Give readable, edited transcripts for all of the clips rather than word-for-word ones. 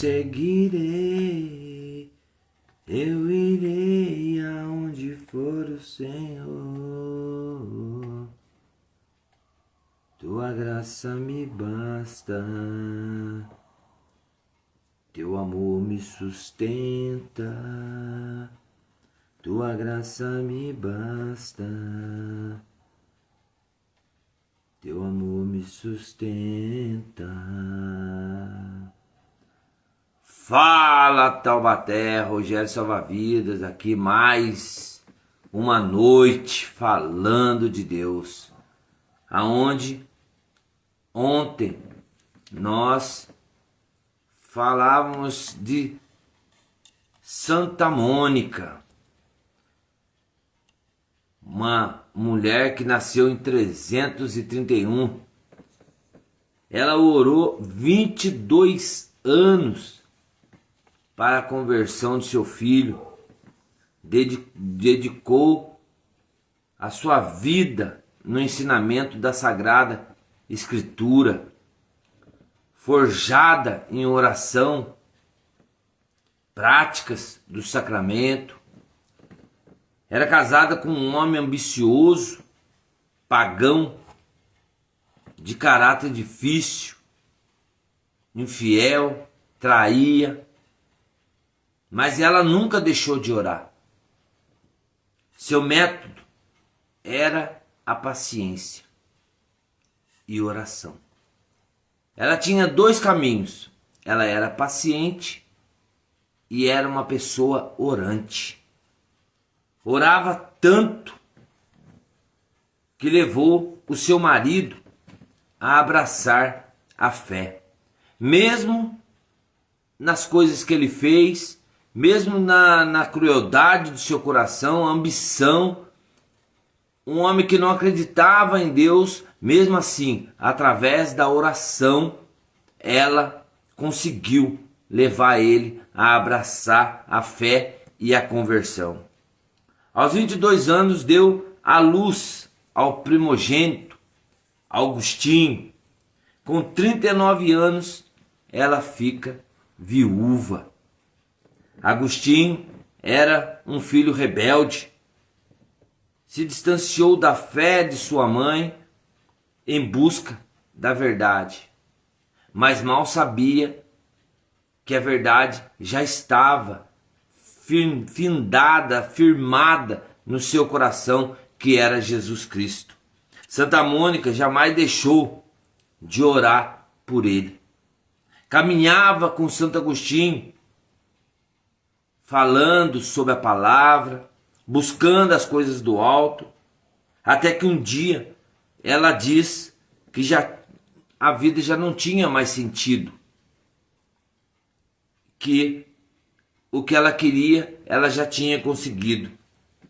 seguirei, eu irei aonde for o Senhor. Tua graça me basta, teu amor me sustenta. Tua graça me basta, teu amor me sustenta. Fala, Taubaté, Rogério Salva-Vidas, aqui mais uma noite falando de Deus, aonde ontem nós falávamos de Santa Mônica, uma mulher que nasceu em 331. Ela orou 22 anos para a conversão de seu filho, dedicou a sua vida no ensinamento da Sagrada Escritura, forjada em oração, práticas do sacramento. Era casada com um homem ambicioso, pagão, de caráter difícil, infiel, traía, mas ela nunca deixou de orar. Seu método era a paciência e oração. Ela tinha dois caminhos: ela era paciente e era uma pessoa orante. Orava tanto que levou o seu marido a abraçar a fé. Mesmo nas coisas que ele fez, mesmo na crueldade do seu coração, a ambição, um homem que não acreditava em Deus, mesmo assim, através da oração, ela conseguiu levar ele a abraçar a fé e a conversão. Aos 22 anos deu à luz ao primogênito, Agostinho. Com 39 anos ela fica viúva. Agostinho era um filho rebelde, se distanciou da fé de sua mãe em busca da verdade, mas mal sabia que a verdade já estava firmada no seu coração, que era Jesus Cristo. Santa Mônica jamais deixou de orar por ele. Caminhava com Santo Agostinho, falando sobre a palavra, buscando as coisas do alto, até que um dia ela diz que a vida já não tinha mais sentido, que o que ela queria, ela já tinha conseguido,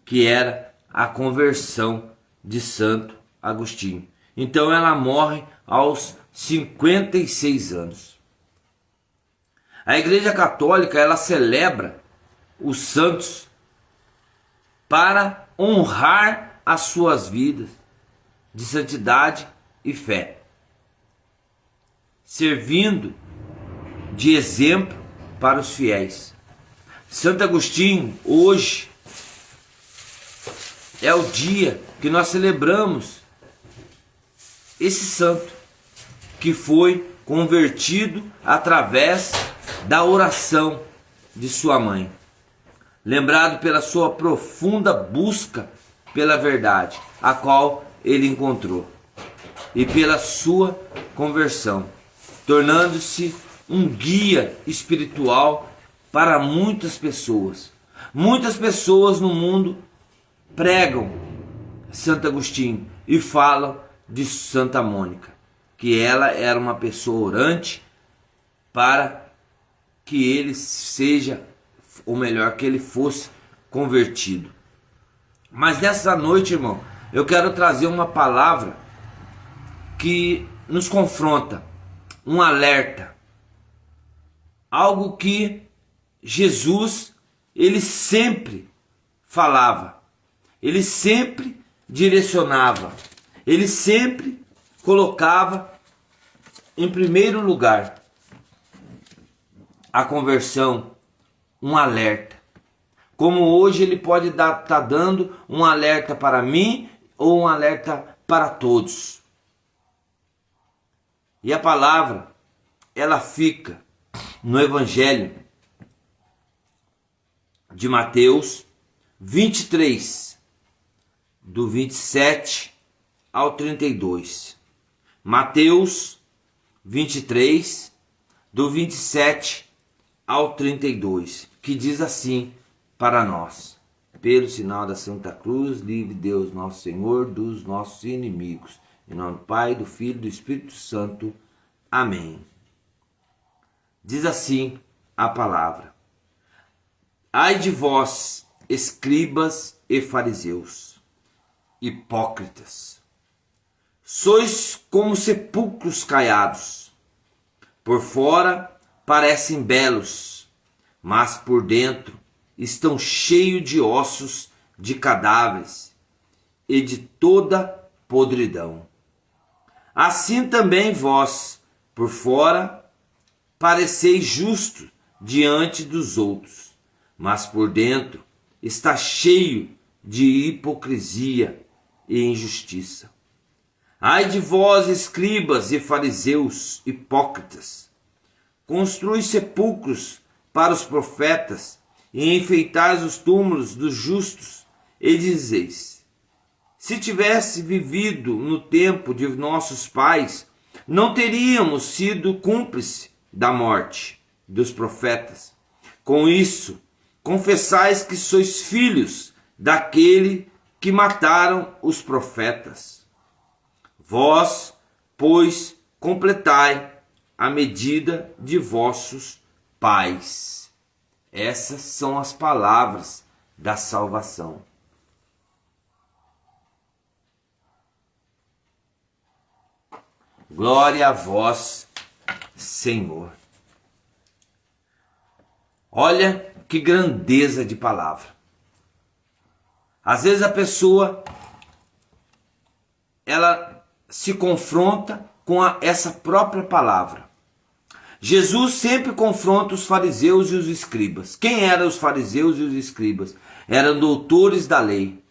que era a conversão de Santo Agostinho. Então ela morre aos 56 anos. A Igreja Católica, ela celebra os santos para honrar as suas vidas de santidade e fé, servindo de exemplo para os fiéis. Santo Agostinho, hoje, é o dia que nós celebramos esse santo que foi convertido através da oração de sua mãe. Lembrado pela sua profunda busca pela verdade, a qual ele encontrou, e pela sua conversão, tornando-se um guia espiritual para muitas pessoas. Muitas pessoas no mundo pregam Santo Agostinho e falam de Santa Mônica, que ela era uma pessoa orante para que ele seja, ou melhor, que ele fosse convertido. Mas nessa noite, irmão, eu quero trazer uma palavra que nos confronta, um alerta, algo que Jesus, ele sempre falava, ele sempre direcionava, ele sempre colocava em primeiro lugar. a conversão um alerta. Como hoje ele pode estar dando um alerta para mim ou um alerta para todos. E a palavra, ela fica no Evangelho de Mateus 23, do 27 ao 32. Mateus 23, do 27 ao 32, que diz assim para nós: pelo sinal da Santa Cruz, livre Deus nosso Senhor dos nossos inimigos. Em nome do Pai, do Filho e do Espírito Santo. Amém. Diz assim a palavra: ai de vós, escribas e fariseus, hipócritas, sois como sepulcros caiados. Por fora parecem belos, mas por dentro estão cheios de ossos de cadáveres e de toda podridão. Assim também vós, por fora, pareceis justos diante dos outros, mas por dentro está cheio de hipocrisia e injustiça. Ai de vós, escribas e fariseus hipócritas, construís sepulcros para os profetas e enfeitais os túmulos dos justos, e dizeis: se tivesse vivido no tempo de nossos pais, não teríamos sido cúmplices da morte dos profetas. Com isso, confessais que sois filhos daquele que mataram os profetas. Vós, pois, completai a medida de vossos pais. Essas são as palavras da salvação. Glória a vós, Senhor. Olha que grandeza de palavra. Às vezes a pessoa, ela se confronta com essa própria palavra. Jesus sempre confronta os fariseus e os escribas. Quem eram os fariseus e os escribas? Eram doutores da lei.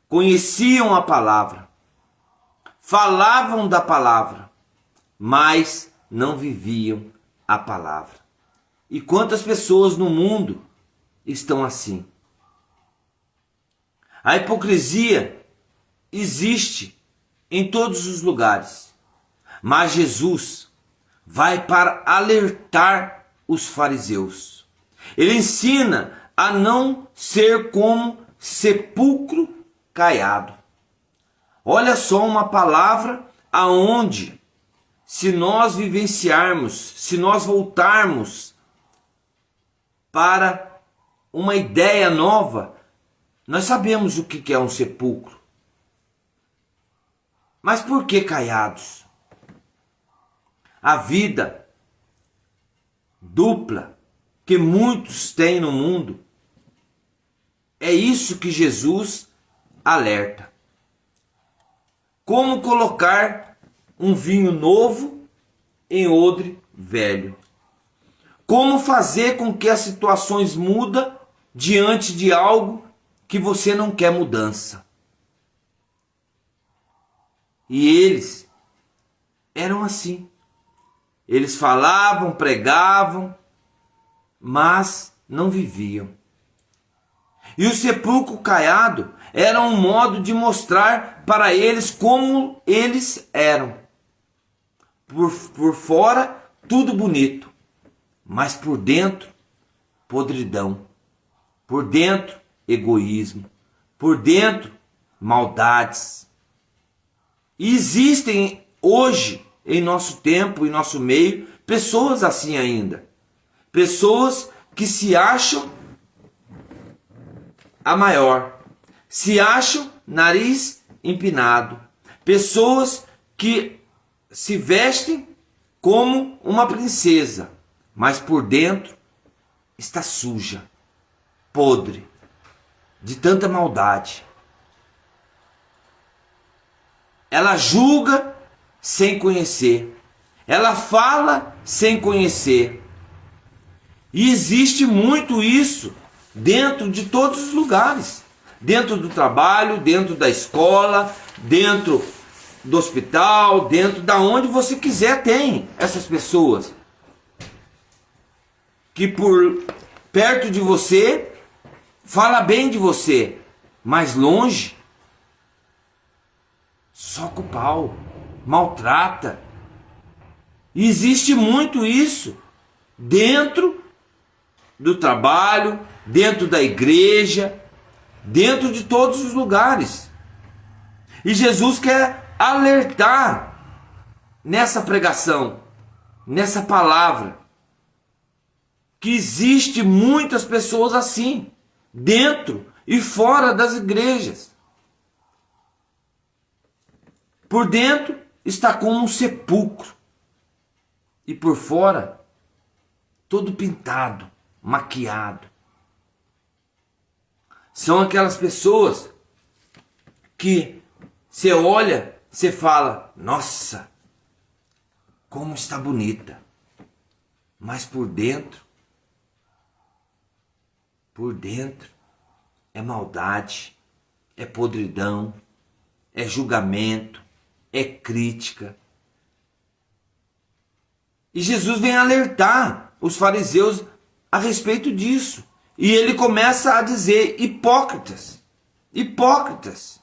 Conheciam a palavra. Falavam da palavra, mas não viviam a palavra. E quantas pessoas no mundo estão assim? A hipocrisia existe em todos os lugares, mas Jesus vai para alertar os fariseus. Ele ensina a não ser como sepulcro caiado. Olha só uma palavra aonde, se nós vivenciarmos, se nós voltarmos para uma ideia nova, nós sabemos o que é um sepulcro. Mas por que caiados? A vida dupla que muitos têm no mundo, é isso que Jesus alerta. Como colocar um vinho novo em odre velho? Como fazer com que as situações mudem diante de algo que você não quer mudança? E eles eram assim. Eles falavam, pregavam, mas não viviam. E o sepulcro caiado era um modo de mostrar para eles como eles eram. Por fora, tudo bonito, mas por dentro, podridão. Por dentro, egoísmo. Por dentro, maldades. E existem hoje, em nosso tempo, em nosso meio, pessoas assim ainda. Pessoas que se acham a maior. Se acham nariz empinado. Pessoas que se vestem como uma princesa, mas por dentro está suja, podre, de tanta maldade. Ela julga sem conhecer. Ela fala sem conhecer. E existe muito isso dentro de todos os lugares. Dentro do trabalho, dentro da escola, dentro do hospital, dentro da onde você quiser, tem essas pessoas que por perto de você fala bem de você, mas longe soca o pau, maltrata. E existe muito isso dentro do trabalho, dentro da igreja, dentro de todos os lugares. E Jesus quer alertar nessa pregação, nessa palavra, que existe muitas pessoas assim, dentro e fora das igrejas. Por dentro está como um sepulcro, e por fora todo pintado, maquiado. São aquelas pessoas que você olha, você fala, nossa, como está bonita. Mas por dentro é maldade, é podridão, é julgamento, é crítica. E Jesus vem alertar os fariseus a respeito disso. E ele começa a dizer, hipócritas, hipócritas.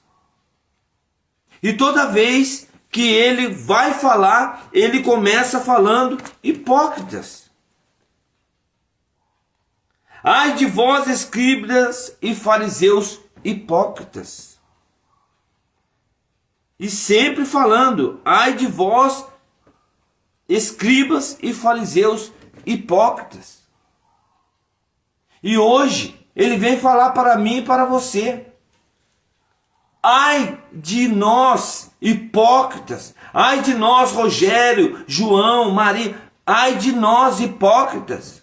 E toda vez que ele vai falar, ele começa falando, hipócritas. Ai de vós, escribas e fariseus hipócritas. E sempre falando, ai de vós, escribas e fariseus hipócritas. E hoje ele vem falar para mim e para você. Ai de nós, hipócritas. Ai de nós, Rogério, João, Maria. Ai de nós, hipócritas.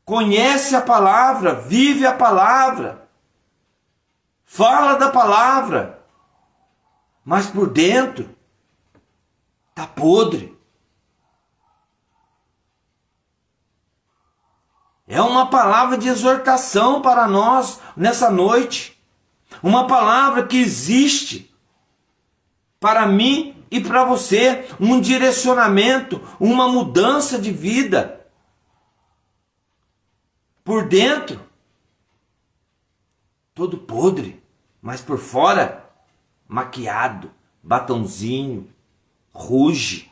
Conhece a palavra, vive a palavra, fala da palavra, mas por dentro está podre. É uma palavra de exortação para nós nessa noite. Uma palavra que existe para mim e para você. Um direcionamento, uma mudança de vida. Por dentro, todo podre, mas por fora, maquiado, batonzinho, ruge.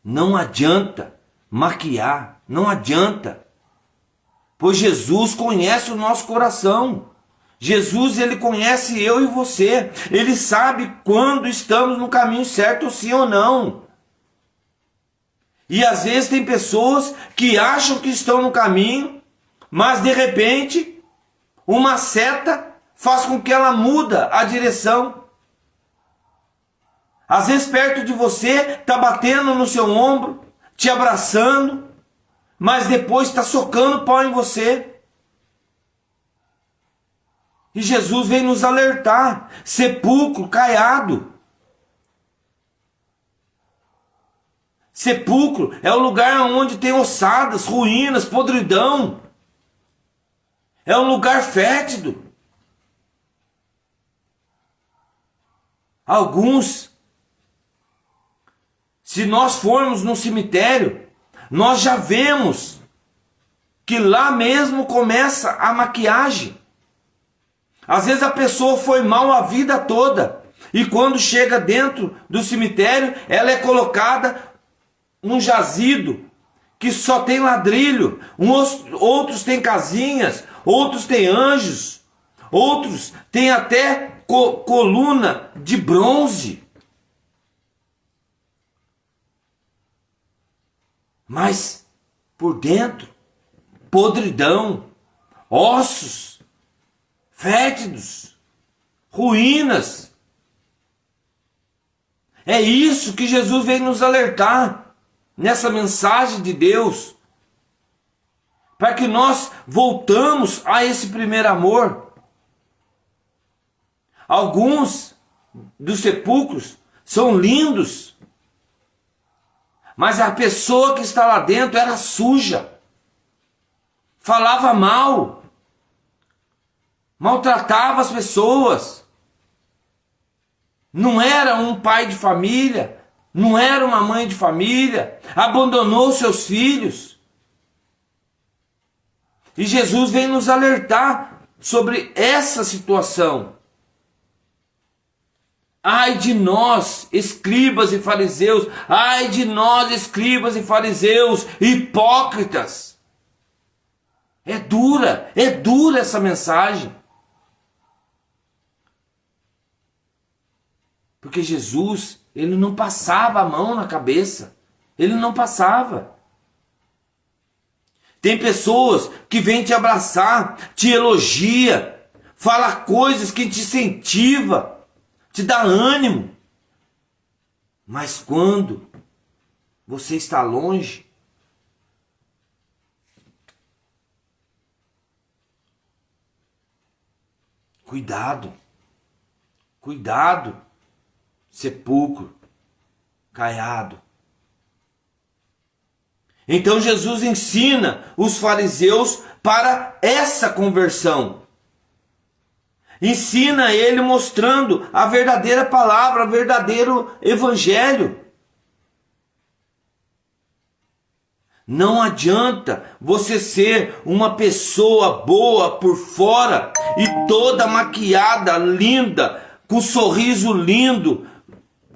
Não adianta maquiar, não adianta. Pois Jesus conhece o nosso coração. Jesus, ele conhece eu e você. Ele sabe quando estamos no caminho certo, sim ou não. E às vezes tem pessoas que acham que estão no caminho, mas de repente uma seta faz com que ela muda a direção. Às vezes perto de você está batendo no seu ombro, te abraçando, mas depois está socando pau em você. E Jesus vem nos alertar, sepulcro caiado. Sepulcro é o lugar onde tem ossadas, ruínas, podridão. É um lugar fétido. Alguns, se nós formos no cemitério, nós já vemos que lá mesmo começa a maquiagem. Às vezes a pessoa foi mal a vida toda, e quando chega dentro do cemitério, ela é colocada num jazido que só tem ladrilho, outros têm casinhas, outros têm anjos, outros têm até coluna de bronze. Mas por dentro, podridão, ossos, fétidos, ruínas. É isso que Jesus vem nos alertar nessa mensagem de Deus, para que nós voltamos a esse primeiro amor. Alguns dos sepulcros são lindos, Mas a pessoa que está lá dentro era suja. Falava mal. Maltratava as pessoas. Não era um pai de família. Não era uma mãe de família. Abandonou seus filhos. E Jesus vem nos alertar sobre essa situação. Ai de nós, escribas e fariseus. Ai de nós, escribas e fariseus, hipócritas. É dura essa mensagem. Porque Jesus, ele não passava a mão na cabeça. Ele não passava. Tem pessoas que vêm te abraçar, te elogia, fala coisas que te incentiva, te dá ânimo. Mas quando você está longe, cuidado, cuidado, sepulcro, caiado. Então Jesus ensina os fariseus para essa conversão. Ensina ele mostrando a verdadeira palavra, o verdadeiro evangelho. Não adianta você ser uma pessoa boa por fora e toda maquiada, linda, com um sorriso lindo,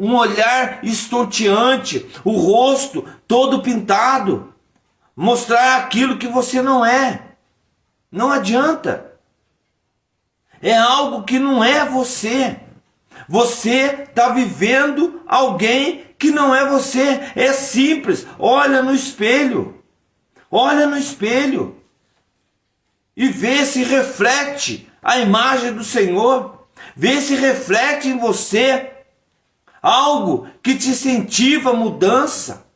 um olhar estonteante, o rosto todo pintado, mostrar aquilo que você não é. Não adianta. É algo que não é você. Você está vivendo alguém que não é você. É simples. Olha no espelho. Olha no espelho. E vê se reflete a imagem do Senhor. Vê se reflete em você algo que te incentiva a mudança.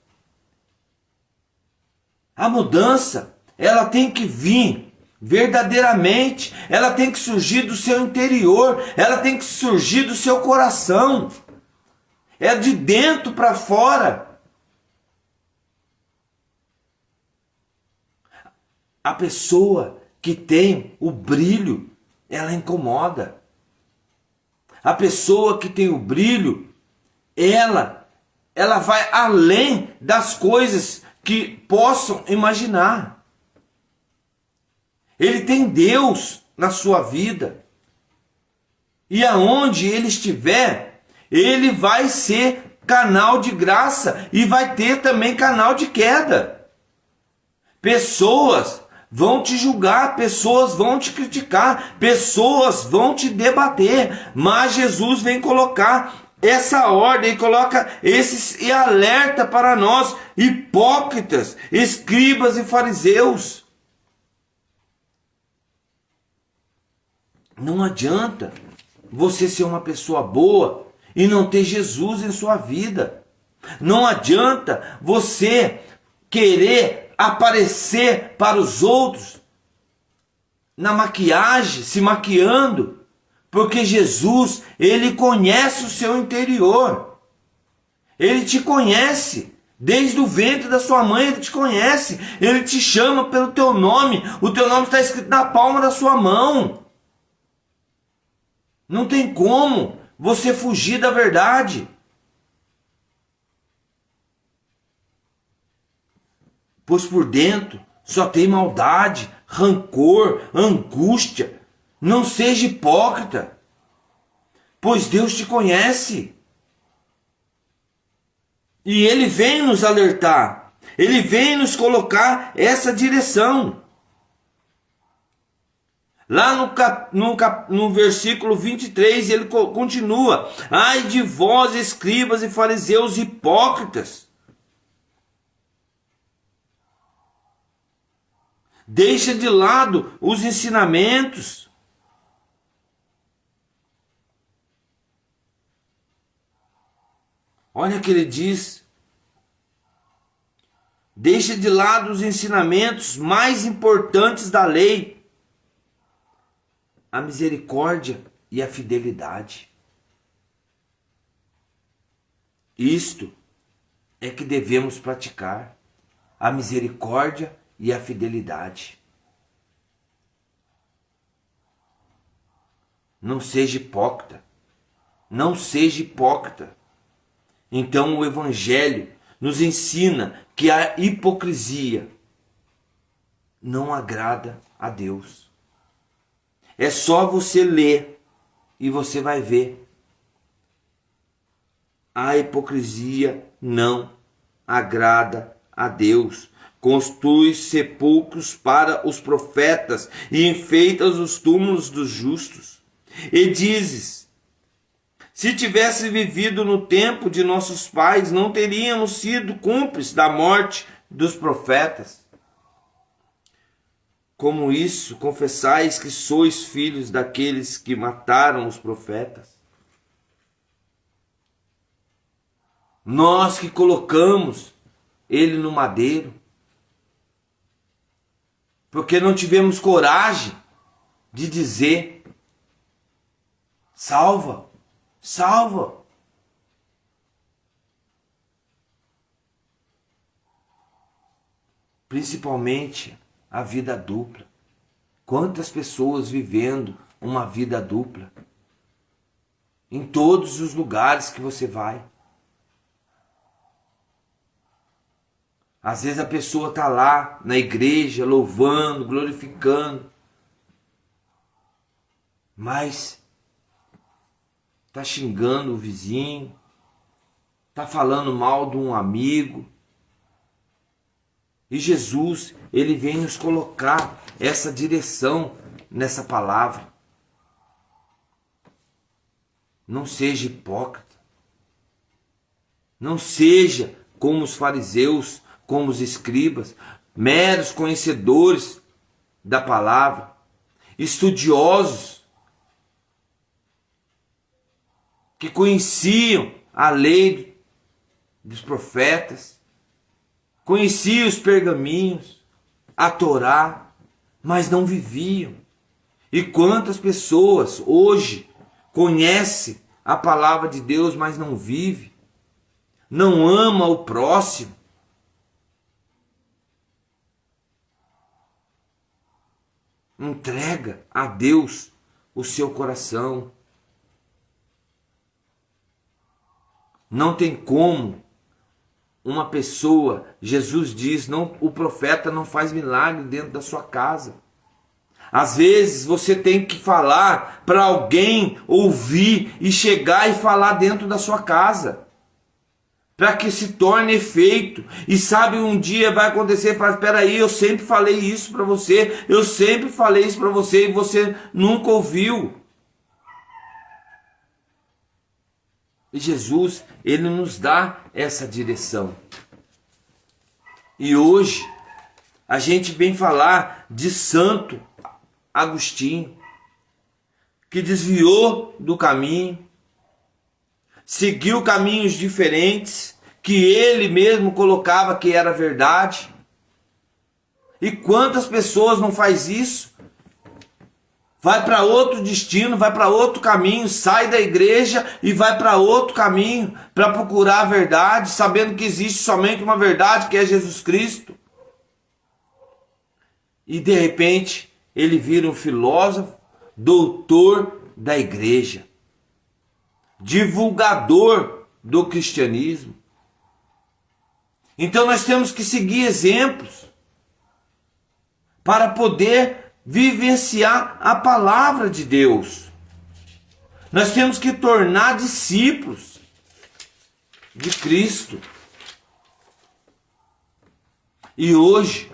A mudança, ela tem que vir verdadeiramente, ela tem que surgir do seu interior, ela tem que surgir do seu coração. É de dentro para fora. A pessoa que tem o brilho, ela incomoda. A pessoa que tem o brilho, ela vai além das coisas que possam imaginar. Ele tem Deus na sua vida. E aonde ele estiver, ele vai ser canal de graça e vai ter também canal de queda. Pessoas vão te julgar, pessoas vão te criticar, pessoas vão te debater, mas Jesus vem colocar essa ordem, coloca esses e alerta para nós, hipócritas, escribas e fariseus. Não adianta você ser uma pessoa boa e não ter Jesus em sua vida. Não adianta você querer aparecer para os outros na maquiagem, se maquiando, porque Jesus, ele conhece o seu interior. Ele te conhece. Desde o ventre da sua mãe ele te conhece. Ele te chama pelo teu nome. O teu nome está escrito na palma da sua mão. Não tem como você fugir da verdade. Pois por dentro só tem maldade, rancor, angústia. Não seja hipócrita, pois Deus te conhece. E Ele vem nos alertar. Ele vem nos colocar essa direção. Lá no versículo 23, ele continua. Ai de vós, escribas e fariseus hipócritas. Deixa de lado os ensinamentos. Olha o que ele diz. Deixa de lado os ensinamentos mais importantes da lei. A misericórdia e a fidelidade. Isto é que devemos praticar a misericórdia e a fidelidade. Não seja hipócrita. Não seja hipócrita. Então o Evangelho nos ensina que a hipocrisia não agrada a Deus. É só você ler e você vai ver. A hipocrisia não agrada a Deus. Construi sepulcros para os profetas e enfeitas os túmulos dos justos. E dizes: se tivesse vivido no tempo de nossos pais, não teríamos sido cúmplices da morte dos profetas. Como isso, confessais que sois filhos daqueles que mataram os profetas? Nós que colocamos ele no madeiro, porque não tivemos coragem de dizer: salva, salva. Principalmente a vida dupla. Quantas pessoas vivendo uma vida dupla? Em todos os lugares que você vai. Às vezes a pessoa está lá na igreja, louvando, glorificando, mas está xingando o vizinho, está falando mal de um amigo. E Jesus, ele vem nos colocar essa direção nessa palavra. Não seja hipócrita. Não seja como os fariseus, como os escribas, meros conhecedores da palavra, estudiosos, que conheciam a lei dos profetas, conheciam os pergaminhos, a Torá, mas não viviam. E quantas pessoas hoje conhecem a palavra de Deus, mas não vivem, não ama o próximo. Entrega a Deus o seu coração. Não tem como uma pessoa, Jesus diz, não, o profeta não faz milagre dentro da sua casa. Às vezes você tem que falar para alguém ouvir e chegar e falar dentro da sua casa, para que se torne efeito. E sabe, um dia vai acontecer, fala: espera aí, eu sempre falei isso para você, eu sempre falei isso para você e você nunca ouviu. E Jesus, ele nos dá essa direção. E hoje a gente vem falar de Santo Agostinho, que desviou do caminho, seguiu caminhos diferentes, que ele mesmo colocava que era verdade. E quantas pessoas não faz isso? Vai para outro destino, vai para outro caminho, sai da igreja e vai para outro caminho para procurar a verdade, sabendo que existe somente uma verdade, que é Jesus Cristo. E de repente ele vira um filósofo, doutor da igreja, divulgador do cristianismo. Então nós temos que seguir exemplos para poder vivenciar a palavra de Deus. Nós temos que tornar discípulos de Cristo. E hoje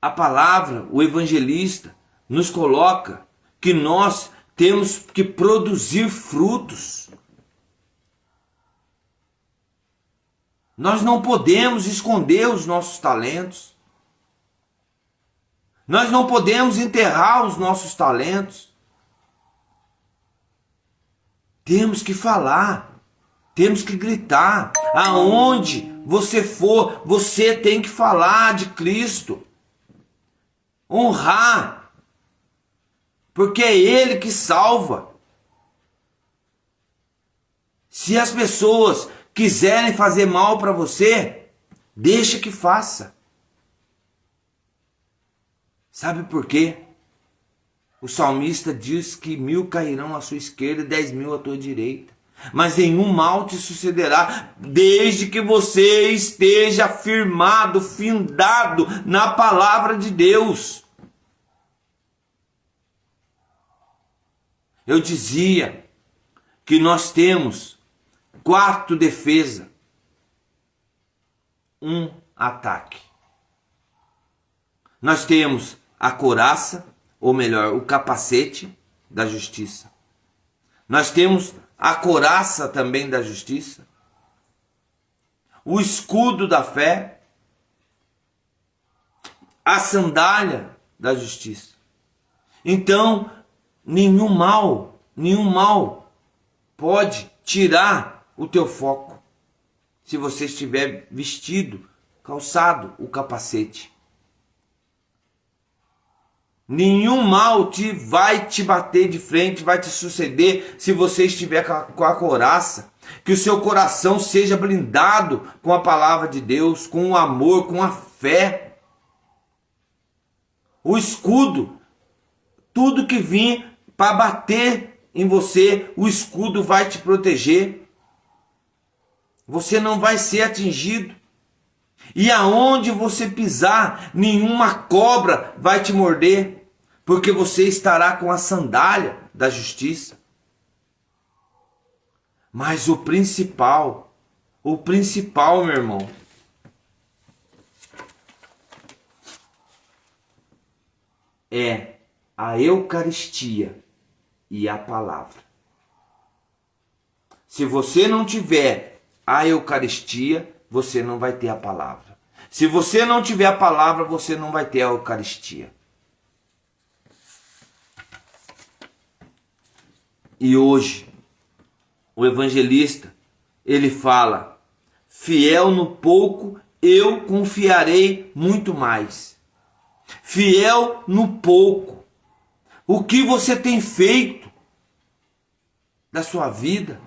a palavra, o evangelista, nos coloca que nós temos que produzir frutos. Nós não podemos esconder os nossos talentos. Nós não podemos enterrar os nossos talentos. Temos que falar. Temos que gritar. Aonde você for, você tem que falar de Cristo. Honrar. Porque é Ele que salva. Se as pessoas quiserem fazer mal para você, deixa que faça. Sabe por quê? O salmista diz que 1000 cairão à sua esquerda e 10.000 à tua direita, mas nenhum mal te sucederá, desde que você esteja firmado, findado na palavra de Deus. Eu dizia que nós temos 4 defesas, 1 ataque. Nós temos a couraça, ou melhor, o capacete da justiça. Nós temos a couraça também da justiça, o escudo da fé, a sandália da justiça. Então, nenhum mal pode tirar o teu foco, se você estiver vestido, calçado o capacete. Nenhum mal vai te bater de frente, vai te suceder se você estiver com a couraça. Que o seu coração seja blindado com a palavra de Deus, com o amor, com a fé. O escudo, tudo que vir para bater em você, o escudo vai te proteger. Você não vai ser atingido. E aonde você pisar, nenhuma cobra vai te morder, porque você estará com a sandália da justiça. Mas o principal, meu irmão, é a Eucaristia e a palavra. Se você não tiver a Eucaristia, você não vai ter a palavra. Se você não tiver a palavra, você não vai ter a Eucaristia. E hoje, o evangelista, ele fala: fiel no pouco, eu confiarei muito mais. Fiel no pouco. O que você tem feito da sua vida?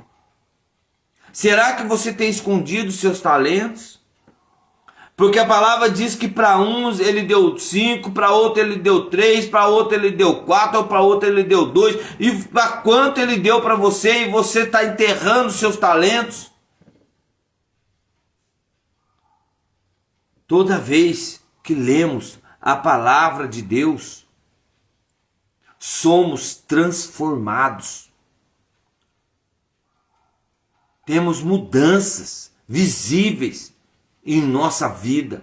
Será que você tem escondido seus talentos? Porque a palavra diz que para uns ele deu 5, para outro ele deu 3, para outro ele deu 4, para outro ele deu 2. E para quanto ele deu para você e você está enterrando seus talentos? Toda vez que lemos a palavra de Deus, somos transformados. Temos mudanças visíveis em nossa vida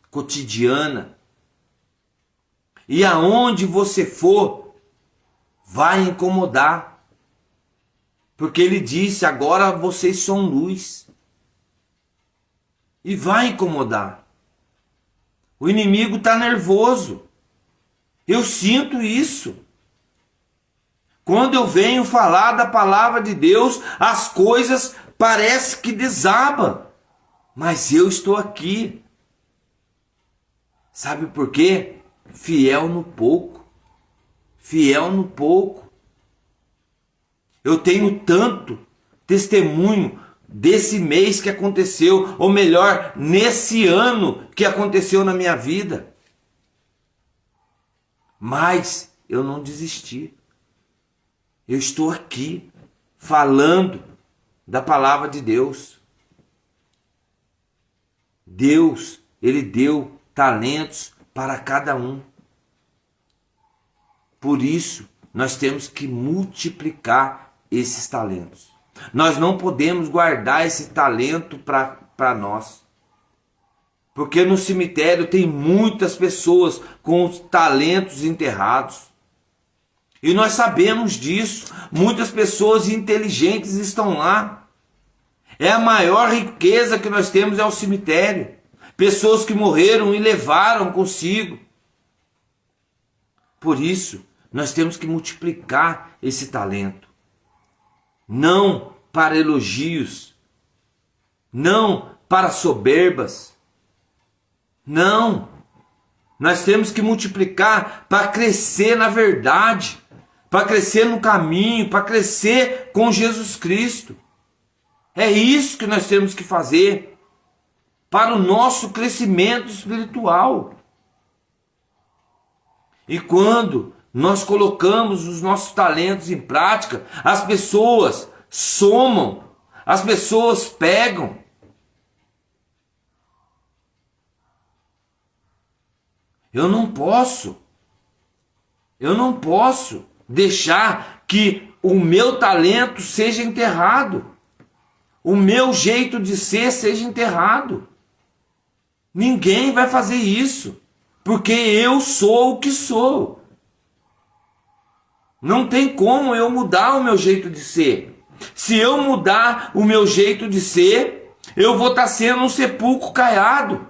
cotidiana. E aonde você for, vai incomodar. Porque ele disse: agora vocês são luz. E vai incomodar. O inimigo está nervoso. Eu sinto isso. Quando eu venho falar da palavra de Deus, as coisas parecem que desabam. Mas eu estou aqui. Sabe por quê? Fiel no pouco. Fiel no pouco. Eu tenho tanto testemunho desse mês que aconteceu, ou melhor, nesse ano que aconteceu na minha vida. Mas eu não desisti. Eu estou aqui falando da palavra de Deus. Deus, ele deu talentos para cada um. Por isso, nós temos que multiplicar esses talentos. Nós não podemos guardar esse talento para nós. Porque no cemitério tem muitas pessoas com os talentos enterrados. E nós sabemos disso. Muitas pessoas inteligentes estão lá. É a maior riqueza que nós temos, é o cemitério. Pessoas que morreram e levaram consigo. Por isso, nós temos que multiplicar esse talento. Não para elogios. Não para soberbas. Não. Nós temos que multiplicar para crescer na verdade. Para crescer no caminho, para crescer com Jesus Cristo. É isso que nós temos que fazer para o nosso crescimento espiritual. E quando nós colocamos os nossos talentos em prática, as pessoas somam, as pessoas pegam. Eu não posso deixar que o meu talento seja enterrado, o meu jeito de ser seja enterrado. Ninguém vai fazer isso, porque eu sou o que sou. Não tem como eu mudar o meu jeito de ser. Se eu mudar o meu jeito de ser, eu vou estar sendo um sepulcro caiado.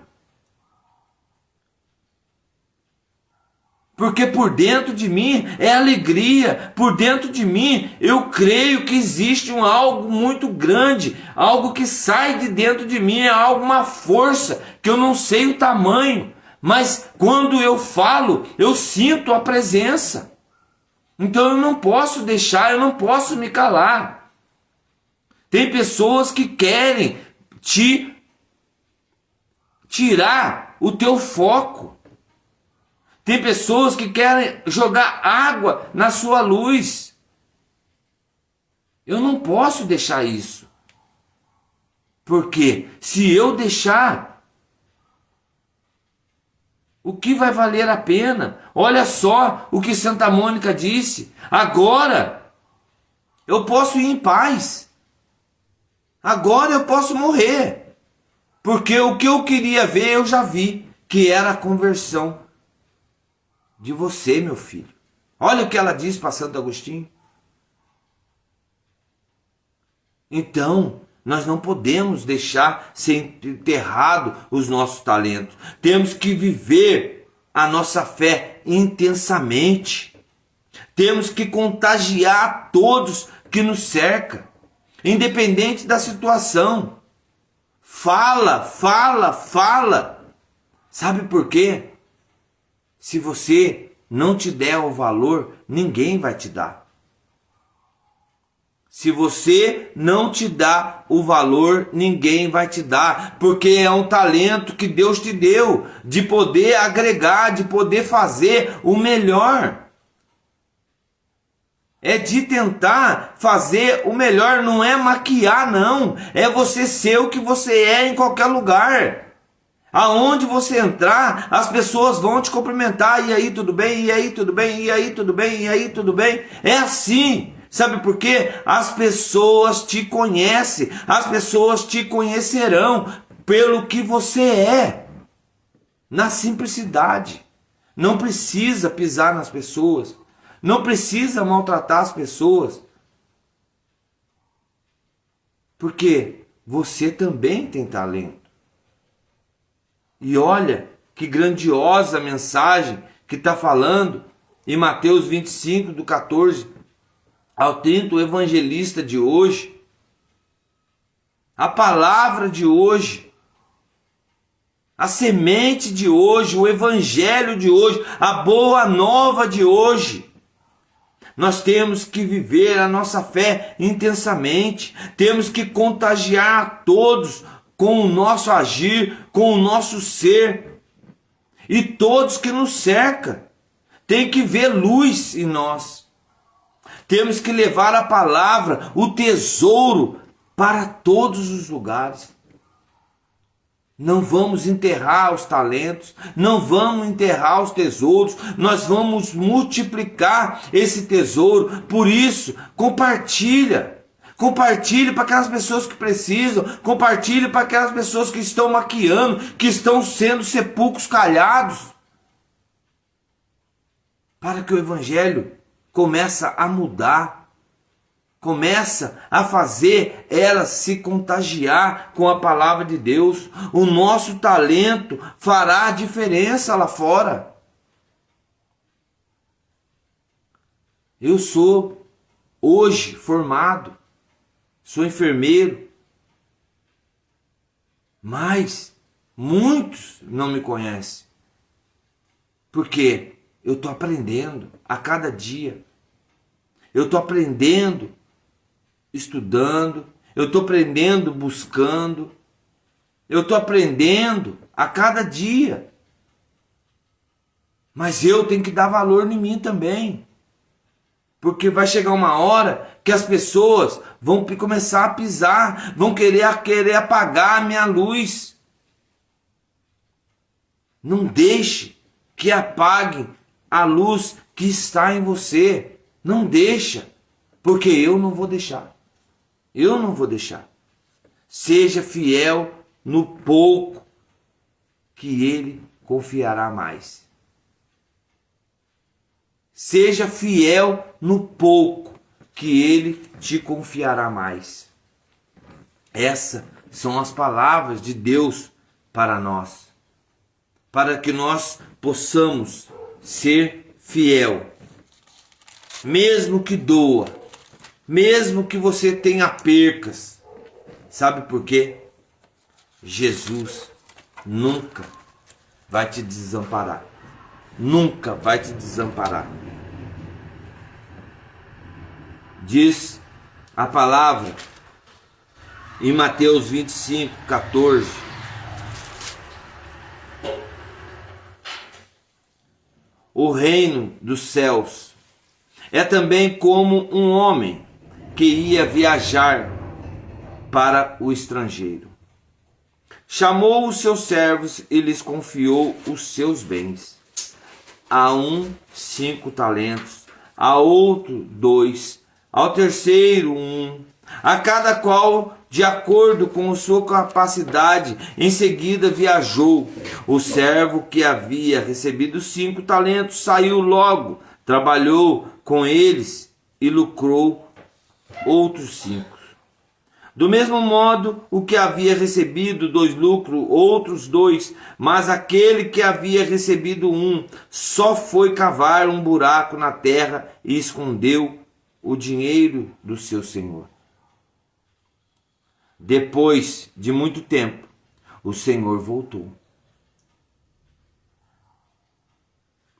Porque por dentro de mim é alegria, por dentro de mim eu creio que existe algo muito grande, algo que sai de dentro de mim, é algo, uma força, que eu não sei o tamanho, mas quando eu falo, eu sinto a presença. Então eu não posso deixar, eu não posso me calar. Tem pessoas que querem te tirar o teu foco. Tem pessoas que querem jogar água na sua luz. Eu não posso deixar isso. Porque se eu deixar, o que vai valer a pena? Olha só o que Santa Mônica disse. Agora eu posso ir em paz. Agora eu posso morrer. Porque o que eu queria ver eu já vi, que era a conversão de você, meu filho. Olha o que ela diz para Santo Agostinho. Então, nós não podemos deixar ser enterrado os nossos talentos. Temos que viver a nossa fé intensamente. Temos que contagiar todos que nos cercam, independente da situação. Fala, fala, fala. Sabe por quê? Se você não te der o valor, ninguém vai te dar. Se você não te dá o valor, ninguém vai te dar. Porque é um talento que Deus te deu, de poder agregar, de poder fazer o melhor. É de tentar fazer o melhor, não é maquiar não. É você ser o que você é em qualquer lugar. Aonde você entrar, as pessoas vão te cumprimentar. E aí, tudo bem? E aí, tudo bem? E aí, tudo bem? E aí, tudo bem? É assim. Sabe por quê? As pessoas te conhecem. As pessoas te conhecerão pelo que você é. Na simplicidade. Não precisa pisar nas pessoas. Não precisa maltratar as pessoas. Porque você também tem talento. E olha que grandiosa mensagem que está falando em Mateus 25, do 14 ao 30, o evangelista de hoje. A palavra de hoje. A semente de hoje, o evangelho de hoje, a boa nova de hoje. Nós temos que viver a nossa fé intensamente. Temos que contagiar a todos com o nosso agir, com o nosso ser. E todos que nos cercam têm que ver luz em nós. Temos que levar a palavra, o tesouro, para todos os lugares. Não vamos enterrar os talentos, não vamos enterrar os tesouros, nós vamos multiplicar esse tesouro. Por isso, compartilha. Compartilhe para aquelas pessoas que precisam. Compartilhe para aquelas pessoas que estão maquiando, que estão sendo sepulcros calhados. Para que o evangelho comece a mudar. Começa a fazer ela se contagiar com a palavra de Deus. O nosso talento fará diferença lá fora. Eu sou hoje formado. Sou enfermeiro, mas muitos não me conhecem, porque eu estou aprendendo a cada dia, eu estou aprendendo, estudando, Eu estou aprendendo, buscando. Eu estou aprendendo a cada dia. Mas eu tenho que dar valor em mim também. Porque vai chegar uma hora que as pessoas vão começar a pisar, vão querer apagar a minha luz. Não deixe que apague a luz que está em você. Não deixa, porque eu não vou deixar. Eu não vou deixar. Seja fiel no pouco, que ele confiará mais. Seja fiel no pouco, que ele te confiará mais. Essas são as palavras de Deus para nós. Para que nós possamos ser fiel. Mesmo que doa. Mesmo que você tenha percas. Sabe por quê? Jesus nunca vai te desamparar. Nunca vai te desamparar. Diz a palavra em Mateus 25, 14. O reino dos céus é também como um homem que ia viajar para o estrangeiro. Chamou os seus servos e lhes confiou os seus bens. A um 5 talentos, a outro 2, ao terceiro 1, a cada qual de acordo com sua capacidade. Em seguida viajou. O servo que havia recebido 5 talentos saiu logo, trabalhou com eles e lucrou outros 5. Do mesmo modo, o que havia recebido 2 lucrou outros 2, mas aquele que havia recebido 1 só foi cavar um buraco na terra e escondeu o dinheiro do seu senhor. Depois de muito tempo, o senhor voltou.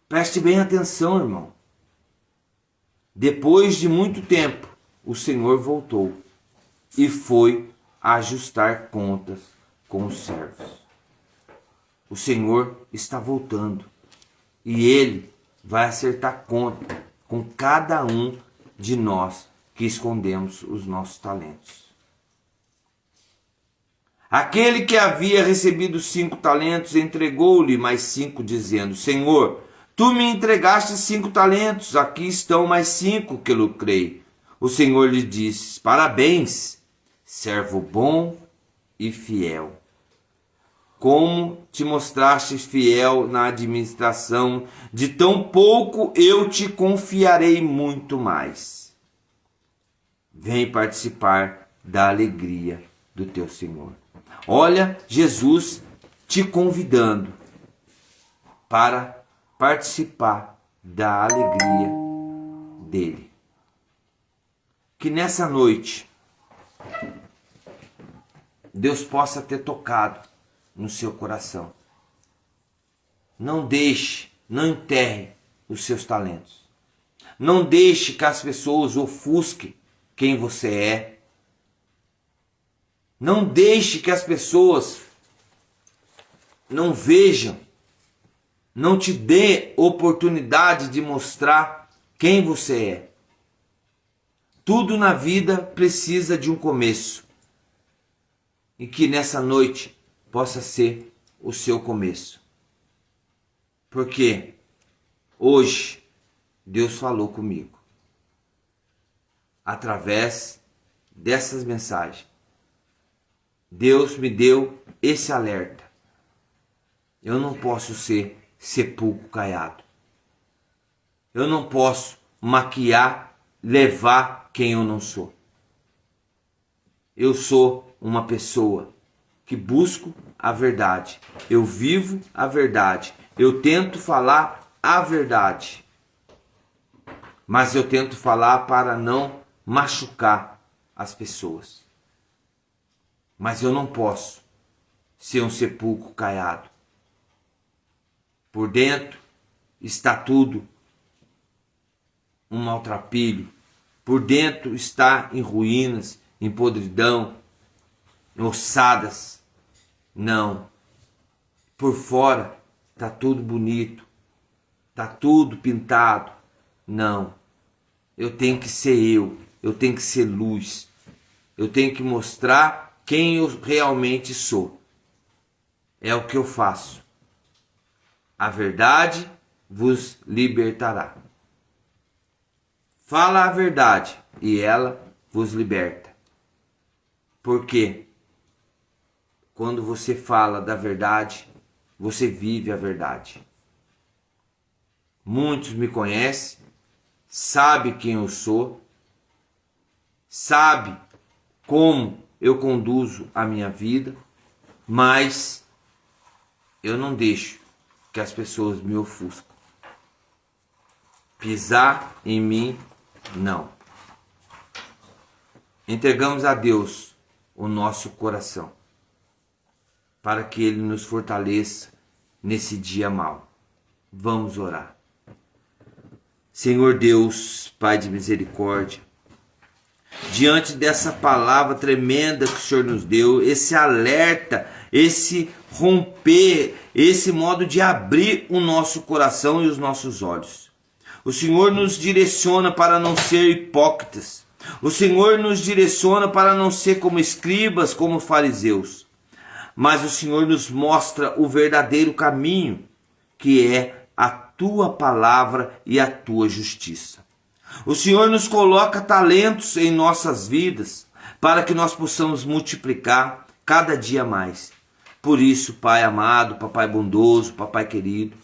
Preste bem atenção, irmão. Depois de muito tempo, o senhor voltou e foi ajustar contas com os servos. O Senhor está voltando e Ele vai acertar conta com cada um de nós que escondemos os nossos talentos. Aquele que havia recebido 5 talentos entregou-lhe mais 5, dizendo: Senhor, tu me entregaste 5 talentos, aqui estão mais 5 que lucrei. O Senhor lhe disse: Parabéns, servo bom e fiel. Como te mostraste fiel na administração de tão pouco, eu te confiarei muito mais. Vem participar da alegria do teu Senhor. Olha, Jesus te convidando para participar da alegria dele. Que nessa noite Deus possa ter tocado no seu coração. Não deixe, não enterre os seus talentos. Não deixe que as pessoas ofusquem quem você é. Não deixe que as pessoas não vejam, não te dê oportunidade de mostrar quem você é. Tudo na vida precisa de um começo. E que nessa noite possa ser o seu começo. Porque hoje Deus falou comigo. Através dessas mensagens. Deus me deu esse alerta. Eu não posso ser sepulcro caiado. Eu não posso maquiar, levar quem eu não sou. Eu sou uma pessoa que busco a verdade. Eu vivo a verdade. Eu tento falar a verdade. Mas eu tento falar para não machucar as pessoas. Mas eu não posso ser um sepulcro caiado. Por dentro está tudo um maltrapilho. Por dentro está em ruínas, em podridão, em ossadas. Não. Por fora tá tudo bonito, tá tudo pintado. Não. Eu tenho que ser eu tenho que ser luz. Eu tenho que mostrar quem eu realmente sou. É o que eu faço. A verdade vos libertará. Fala a verdade e ela vos liberta. Porque quando você fala da verdade, você vive a verdade. Muitos me conhecem, sabem quem eu sou, sabem como eu conduzo a minha vida, mas eu não deixo que as pessoas me ofuscam. Pisar em mim, não. Entregamos a Deus o nosso coração, para que Ele nos fortaleça nesse dia mau. Vamos orar. Senhor Deus, Pai de misericórdia, diante dessa palavra tremenda que o Senhor nos deu, esse alerta, esse romper, esse modo de abrir o nosso coração e os nossos olhos. O Senhor nos direciona para não ser hipócritas. O Senhor nos direciona para não ser como escribas, como fariseus. Mas o Senhor nos mostra o verdadeiro caminho, que é a tua palavra e a tua justiça. O Senhor nos coloca talentos em nossas vidas para que nós possamos multiplicar cada dia mais. Por isso, Pai amado, Papai bondoso, Papai querido,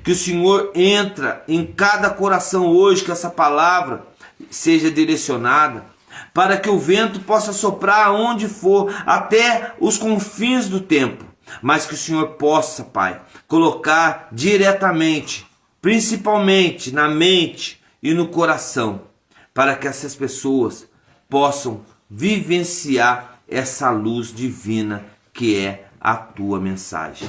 que o Senhor entra em cada coração hoje, que essa palavra seja direcionada, para que o vento possa soprar aonde for, até os confins do tempo, mas que o Senhor possa, Pai, colocar diretamente, principalmente na mente e no coração, para que essas pessoas possam vivenciar essa luz divina que é a tua mensagem.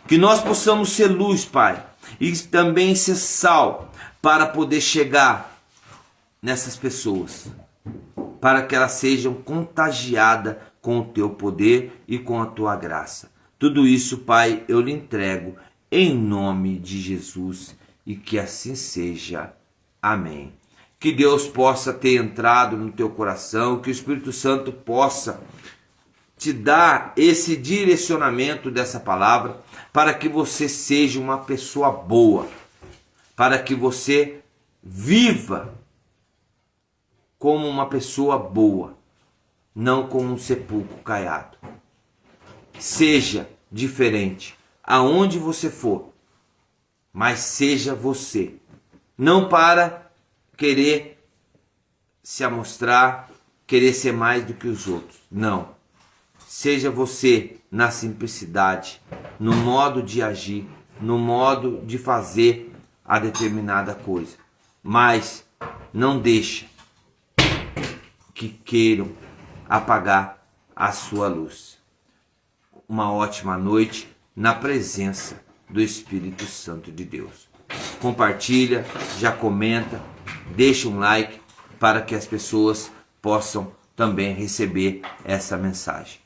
Que nós possamos ser luz, Pai, e também ser sal para poder chegar nessas pessoas, para que elas sejam contagiadas com o teu poder e com a tua graça. Tudo isso, Pai, eu lhe entrego em nome de Jesus e que assim seja. Amém. Que Deus possa ter entrado no teu coração, que o Espírito Santo possa te dar esse direcionamento dessa palavra, para que você seja uma pessoa boa, para que você viva como uma pessoa boa, não como um sepulcro caiado. Seja diferente aonde você for, mas seja você, não para querer se amostrar, querer ser mais do que os outros, não. Seja você na simplicidade, no modo de agir, no modo de fazer a determinada coisa. Mas não deixa que queiram apagar a sua luz. Uma ótima noite na presença do Espírito Santo de Deus. Compartilha, já comenta, deixa um like para que as pessoas possam também receber essa mensagem.